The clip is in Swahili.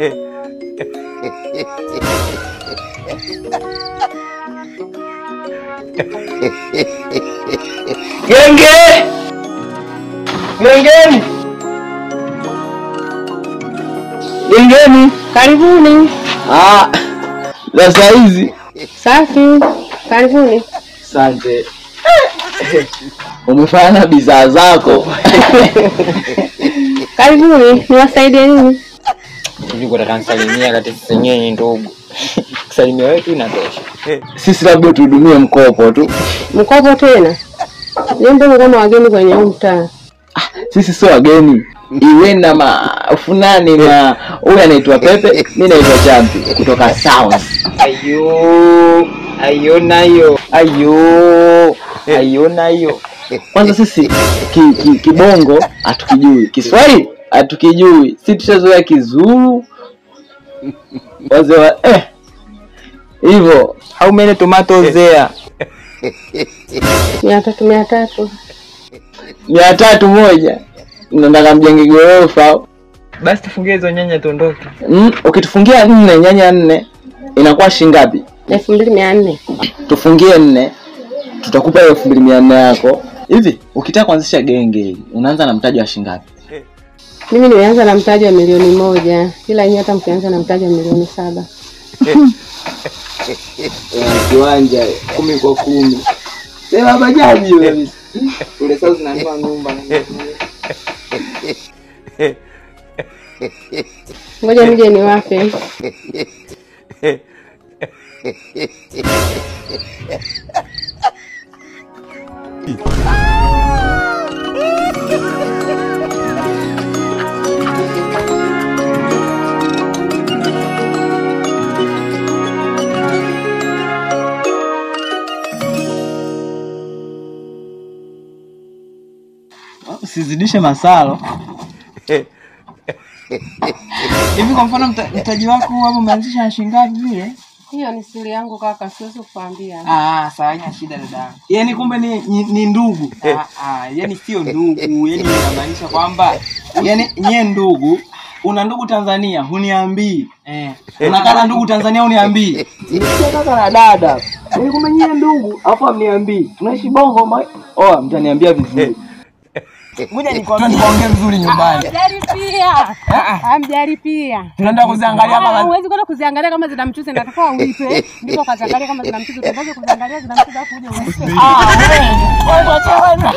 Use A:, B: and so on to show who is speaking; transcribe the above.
A: Genge! Gengeni! Gengeni!
B: Karibuni.
A: Sasa hizi.
B: Safi. Karibuni.
A: Asante. Umefanya bidhaa zako.
B: Karibuni, niwasaidie nini?
C: Niko nataka nisalimia katika senyenye ndugu. Kusalimia wetu inatosha.
A: Sisi labda tuhudumie mkopo tu.
B: Mkopo tena? Ndio kama wageni kwenye mtaa.
A: Sisi sio wageni. Iwe na mafunani na huyu anaitwa Pepe, mimi naitwa Champi kutoka South.
C: Ayo nayo.
A: Kwanza sisi kibongo hatukijui. Kiswahili hatukijui. Sisi tushazoea Kizulu. Wazee hivyo
C: How many tomatoes there?
B: 300.
A: 300 moja. Nataka mjenge gorofa.
C: Basi tufungie hizo nyanya tuondoke.
A: Ukitufungia 4 nyanya 4 inakuwa shilingi ngapi?
B: 2400.
A: Tufungie 4. Tutakupa 2400 yako. Hivi ukitaka kuanzisha genge hili unaanza na mtaji wa shilingi ngapi?
B: Mimi nimeanza na mtaji wa milioni 1. Kila nyinyi hata mkianza na mtaji wa milioni 7.
A: Kiwanja 10 kwa 10. Sema bajaji wewe.
C: Ule sasa zinanua nyumba.
B: Ngoja nije niwape.
A: Usizidishe masalo.
C: Hivi kwa mfano mtaji wako hapo umeanzisha na shilingi ngapi vile?
B: Hiyo ni siri yangu kaka, siwezi kukuambia.
C: Sawa, haina shida dada.
A: Yaani kumbe ni ndugu.
C: Yaani sio ndugu, yaani inamaanisha kwamba
A: Yaani nyie ndugu, una ndugu Tanzania huniambii. Unakata ndugu Tanzania huniambii. Nisikia kaka na dada. Yaani kumbe nyie ndugu, afu amniambii. Tunaishi bongo mtaniambia vizuri.
C: ngoja niongee vizuri nyumbani.
B: Hamjaripia.
C: Tunaenda kuziangalia kama
B: huwezi kwenda kuziangalia kama zina mchuzi, natakuwa ulipe. Ndipo kaziangalia kama zina mchuzi, utaanza kuziangalia zina mchuzi afu uje ulipe.
C: wewe.